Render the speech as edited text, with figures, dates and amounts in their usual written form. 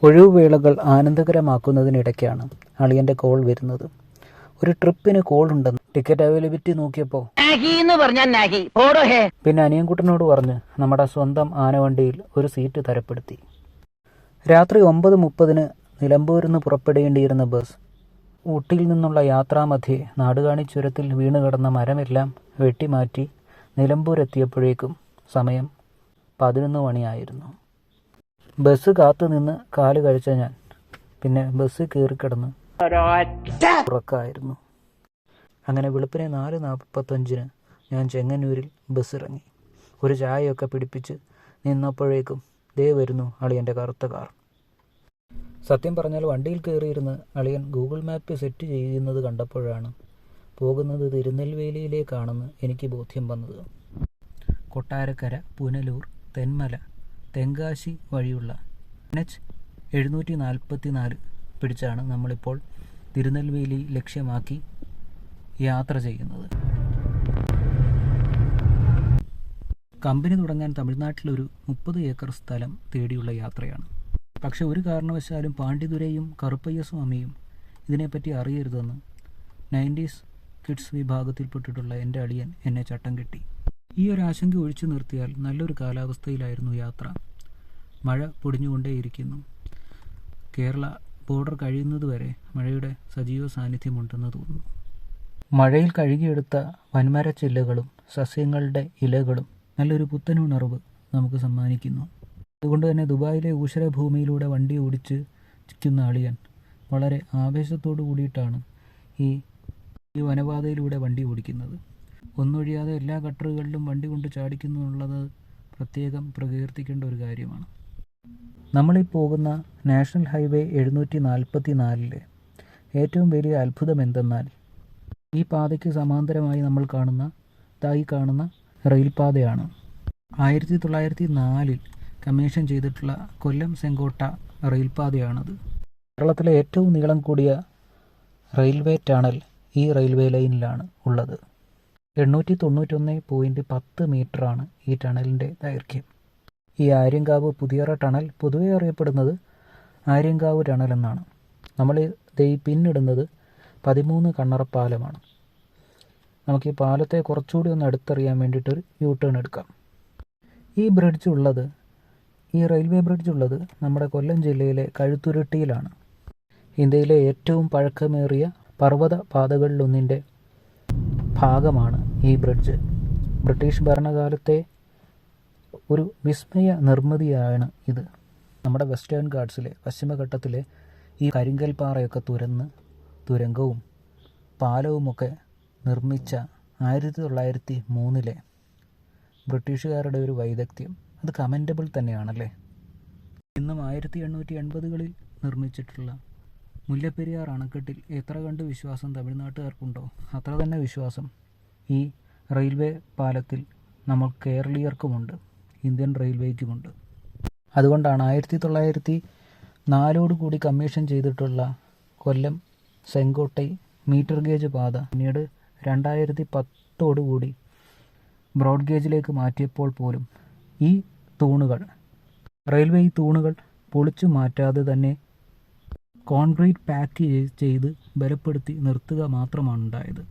ഒഴിവുവേളകൾ ആനന്ദകരമാക്കുന്നതിനിടയ്ക്കാണ് അളിയൻ്റെ call വരുന്നത്. ഒരു ട്രിപ്പിന് കോൾ ഉണ്ടെന്ന്. ടിക്കറ്റ് അവൈലബിലിറ്റി നോക്കിയപ്പോൾ പിന്നെ അനിയൻകുട്ടനോട് പറഞ്ഞ് നമ്മുടെ സ്വന്തം ആനവണ്ടിയിൽ ഒരു സീറ്റ് തരപ്പെടുത്തി. രാത്രി 9:30 നിലമ്പൂരിൽ നിന്ന് പുറപ്പെടേണ്ടിയിരുന്ന ബസ് ഊട്ടിയിൽ നിന്നുള്ള യാത്രാമധ്യേ നാടുകാണി ചുരത്തിൽ വീണുകിടന്ന മരമെല്ലാം വെട്ടിമാറ്റി നിലമ്പൂരെത്തിയപ്പോഴേക്കും സമയം 11 മണിയായിരുന്നു. ബസ് കാത്തുനിന്ന് കാല് കഴിച്ച ഞാൻ പിന്നെ ബസ് കയറിക്കിടന്ന് ഉറക്കമായിരുന്നു. അങ്ങനെ വെളുപ്പിനെ 4:45 ഞാൻ ചെങ്ങന്നൂരിൽ ബസ് ഇറങ്ങി. ഒരു ചായയൊക്കെ പിടിപ്പിച്ച് നിന്നപ്പോഴേക്കും ദേ വരുന്നു അളിയൻ്റെ കറുത്ത കാർ. സത്യം പറഞ്ഞാൽ വണ്ടിയിൽ കയറിയിരുന്ന് അളിയൻ ഗൂഗിൾ മാപ്പ് സെറ്റ് ചെയ്യുന്നത് കണ്ടപ്പോഴാണ് പോകുന്നത് തിരുനെൽവേലിയിലേക്കാണെന്ന് എനിക്ക് ബോധ്യം വന്നത്. കൊട്ടാരക്കര, പുനലൂർ, തെന്മല, തെങ്കാശി വഴിയുള്ള NH-744 പിടിച്ചാണ് നമ്മളിപ്പോൾ തിരുനെൽവേലി ലക്ഷ്യമാക്കി യാത്ര ചെയ്യുന്നത്. കമ്പനി തുടങ്ങാൻ തമിഴ്നാട്ടിലൊരു 30 ഏക്കർ സ്ഥലം തേടിയുള്ള യാത്രയാണ്. പക്ഷെ ഒരു കാരണവശാലും പാണ്ഡിതുരയും കറുപ്പയ്യ സ്വാമിയും ഇതിനെപ്പറ്റി അറിയരുതെന്ന് 90s കിഡ്സ് വിഭാഗത്തിൽപ്പെട്ടിട്ടുള്ള എൻ്റെ അളിയൻ എന്നെ ചട്ടം കെട്ടി. ഈ ഒരു ആശങ്ക ഒഴിച്ചു നിർത്തിയാൽ നല്ലൊരു കാലാവസ്ഥയിലായിരുന്നു യാത്ര. മഴ പൊടിഞ്ഞുകൊണ്ടേയിരിക്കുന്നു. കേരള ബോർഡർ കഴിയുന്നതുവരെ മഴയുടെ സജീവ സാന്നിധ്യമുണ്ടെന്ന് തോന്നുന്നു. മഴയിൽ കഴുകിയെടുത്ത വൻമരച്ചില്ലകളും സസ്യങ്ങളുടെ ഇലകളും നല്ലൊരു പുത്തനുണർവ് നമുക്ക് സമ്മാനിക്കുന്നു. അതുകൊണ്ട് തന്നെ ദുബായിലെ ഊഷരഭൂമിയിലൂടെ വണ്ടി ഓടിച്ച് ചിക്കുന്ന അളിയൻ വളരെ ആവേശത്തോടു കൂടിയിട്ടാണ് ഈ വനപാതയിലൂടെ വണ്ടി ഓടിക്കുന്നത്. ഒന്നൊഴിയാതെ എല്ലാ ഗട്ടറുകളിലും വണ്ടി കൊണ്ട് ചാടിക്കുന്നു എന്നുള്ളത് പ്രത്യേകം പ്രകീർത്തിക്കേണ്ട ഒരു കാര്യമാണ്. നമ്മളീ പോകുന്ന നാഷണൽ ഹൈവേ 744 ഏറ്റവും വലിയ അത്ഭുതം എന്തെന്നാൽ ഈ പാതയ്ക്ക് സമാന്തരമായി നമ്മൾ കാണുന്ന റെയിൽപാതയാണ്. 1904 കമ്മീഷൻ ചെയ്തിട്ടുള്ള കൊല്ലം സെങ്കോട്ട റെയിൽപാതയാണത്. കേരളത്തിലെ ഏറ്റവും നീളം കൂടിയ റെയിൽവേ ടണൽ ഈ റെയിൽവേ ലൈനിലാണ് ഉള്ളത്. 891.10 മീറ്ററാണ് ഈ ടണലിൻ്റെ ദൈർഘ്യം. ഈ ആര്യങ്കാവ് പുതിയറ ടണൽ പൊതുവെ അറിയപ്പെടുന്നത് ആര്യങ്കാവ് ടണൽ എന്നാണ്. നമ്മൾ ഈ പിന്നിടുന്നത് 13 കണ്ണറപ്പാലമാണ്. നമുക്ക് ഈ പാലത്തെ കുറച്ചുകൂടി ഒന്ന് അടുത്തറിയാൻ വേണ്ടിയിട്ടൊരു U-ടേൺ എടുക്കാം. ഈ റെയിൽവേ ബ്രിഡ്ജ് ഉള്ളത് നമ്മുടെ കൊല്ലം ജില്ലയിലെ കഴുത്തുരുട്ടിയിലാണ്. ഇന്ത്യയിലെ ഏറ്റവും പഴക്കമേറിയ പർവ്വത പാതകളിലൊന്നിൻ്റെ ഭാഗമാണ് ഈ ബ്രിഡ്ജ്. ബ്രിട്ടീഷ് ഭരണകാലത്തെ ഒരു വിസ്മയ നിർമ്മിതിയാണ് ഇത്. നമ്മുടെ വെസ്റ്റേൺ ഗാട്സിലെ പശ്ചിമഘട്ടത്തിലെ ഈ കരിങ്കൽ പാറയൊക്കെ തുരന്ന് തുരങ്കവും പാലവുമൊക്കെ നിർമ്മിച്ച 1903 ബ്രിട്ടീഷുകാരുടെ ഒരു വൈദഗ്ധ്യം അത് കമൻറ്റബിൾ തന്നെയാണല്ലേ. ഇന്നും 1880കളിൽ നിർമ്മിച്ചിട്ടുള്ള മുല്ലപ്പെരിയാർ അണക്കെട്ടിൽ എത്ര കണ്ട് വിശ്വാസം തമിഴ്നാട്ടുകാർക്കുണ്ടോ അത്ര തന്നെ വിശ്വാസം ഈ റെയിൽവേ പാലത്തിൽ നമ്മൾ കേരളീയർക്കുമുണ്ട്, ഇന്ത്യൻ റെയിൽവേക്കുമുണ്ട്. അതുകൊണ്ടാണ് 1904 കൂടി കമ്മീഷൻ ചെയ്തിട്ടുള്ള കൊല്ലം സെങ്കോട്ടൈ മീറ്റർ ഗേജ് പാത പിന്നീട് 2010 കൂടി ബ്രോഡ് ഗേജിലേക്ക് മാറ്റിയപ്പോൾ പോലും ഈ തൂണുകൾ പൊളിച്ചു മാറ്റാതെ തന്നെ കോൺക്രീറ്റ് പാക്ക് ചെയ്ത് ബലപ്പെടുത്തി നിർത്തുക മാത്രമാണ് ഉണ്ടായത്.